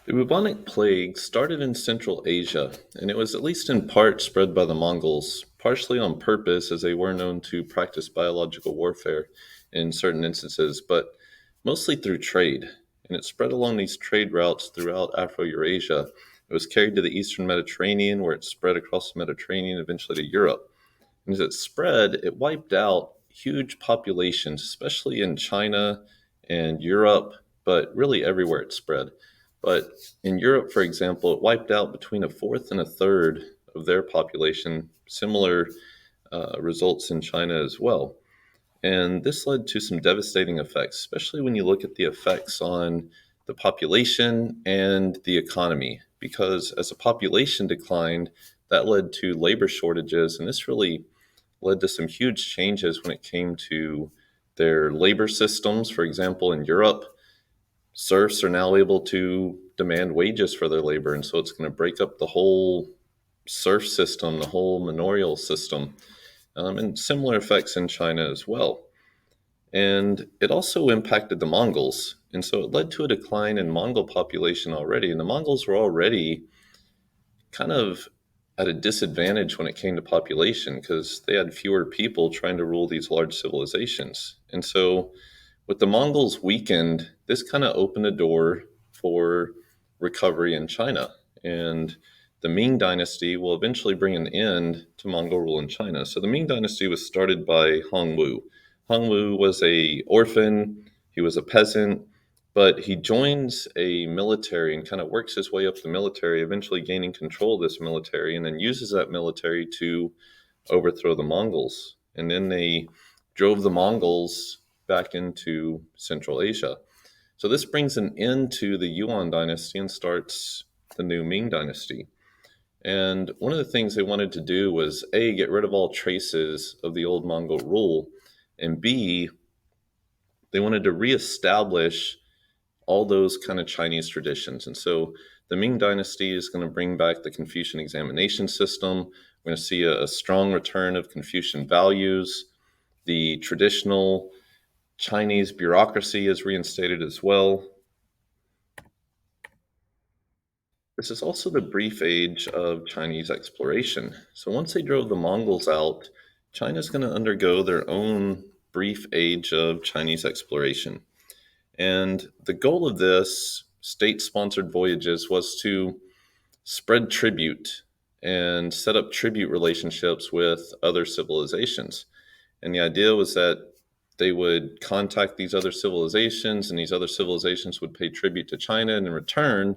The bubonic plague started in Central Asia, and it was at least in part spread by the Mongols, partially on purpose as they were known to practice biological warfare in certain instances, but mostly through trade. And it spread along these trade routes throughout Afro-Eurasia. It was carried to the eastern Mediterranean, where it spread across the Mediterranean, eventually to Europe. And as it spread, it wiped out huge populations, especially in China and Europe, but really everywhere it spread. But in Europe, for example, it wiped out between a fourth and a third of their population, similar results in China as well. And this led to some devastating effects, especially when you look at the effects on the population and the economy. Because as the population declined, that led to labor shortages, and this really led to some huge changes when it came to their labor systems. For example, in Europe, serfs are now able to demand wages for their labor, and so it's going to break up the whole serf system, the whole manorial system, and similar effects in China as well. And it also impacted the Mongols, and so it led to a decline in Mongol population already. And the Mongols were already kind of at a disadvantage when it came to population because they had fewer people trying to rule these large civilizations. And so, with the Mongols weakened, this kind of opened a door for recovery in China. And the Ming Dynasty will eventually bring an end to Mongol rule in China. So the Ming Dynasty was started by Hong Wu. Hong Wu was a orphan, he was a peasant, but he joins a military and kind of works his way up the military, eventually gaining control of this military, and then uses that military to overthrow the Mongols. And then they drove the Mongols back into Central Asia. So this brings an end to the Yuan dynasty and starts the new Ming dynasty. And one of the things they wanted to do was A, get rid of all traces of the old Mongol rule, and B, they wanted to reestablish all those kind of Chinese traditions. And so the Ming Dynasty is going to bring back the Confucian examination system. We're going to see a strong return of Confucian values. The traditional Chinese bureaucracy is reinstated as well. This is also the brief age of Chinese exploration. So once they drove the Mongols out, China's going to undergo their own brief age of Chinese exploration. And the goal of this state sponsored voyages was to spread tribute and set up tribute relationships with other civilizations. And the idea was that they would contact these other civilizations, and these other civilizations would pay tribute to China, and in return,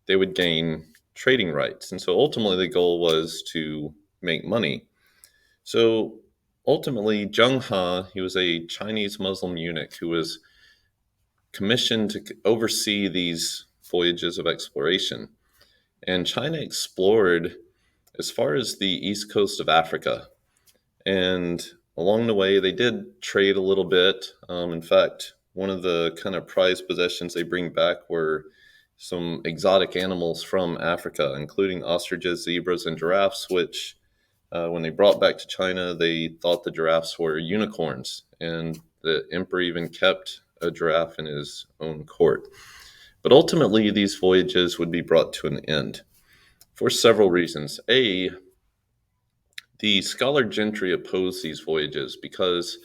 they would gain trading rights. And so ultimately, the goal was to make money. So ultimately, Zheng He, he was a Chinese Muslim eunuch who was commissioned to oversee these voyages of exploration. And China explored as far as the east coast of Africa. And along the way, they did trade a little bit. In fact, one of the kind of prized possessions they bring back were some exotic animals from Africa, including ostriches, zebras, and giraffes, which, when they brought back to China, they thought the giraffes were unicorns. And the emperor even kept a giraffe in his own court. But ultimately, these voyages would be brought to an end for several reasons. A, the scholar gentry opposed these voyages because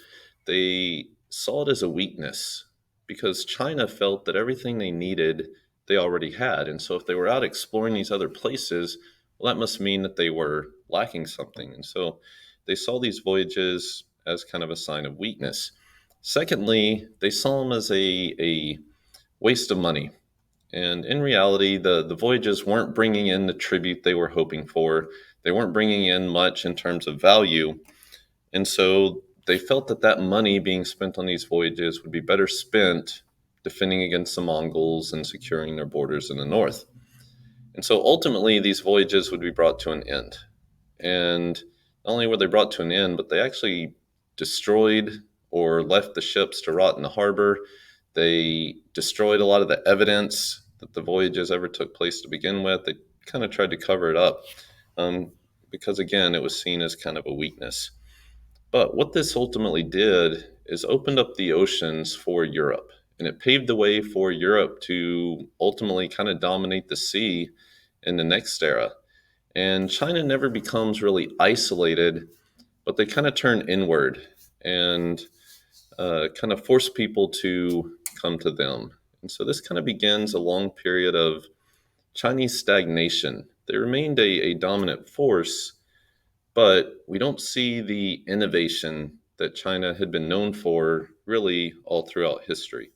they saw it as a weakness, because China felt that everything they needed they already had. And so if they were out exploring these other places, well, that must mean that they were lacking something. And so they saw these voyages as kind of a sign of weakness. Secondly, they saw them as a waste of money. And in reality, the voyages weren't bringing in the tribute they were hoping for. They weren't bringing in much in terms of value. And so they felt that that money being spent on these voyages would be better spent defending against the Mongols and securing their borders in the north. And so ultimately, these voyages would be brought to an end. And not only were they brought to an end, but they actually destroyed or left the ships to rot in the harbor. They destroyed a lot of the evidence that the voyages ever took place to begin with. They kind of tried to cover it up because, again, it was seen as kind of a weakness. But what this ultimately did is opened up the oceans for Europe. and it paved the way for Europe to ultimately kind of dominate the sea in the next era. And China never becomes really isolated, but they kind of turn inward and kind of force people to come to them. And so this kind of begins a long period of Chinese stagnation. They remained a dominant force, but we don't see the innovation that China had been known for really all throughout history.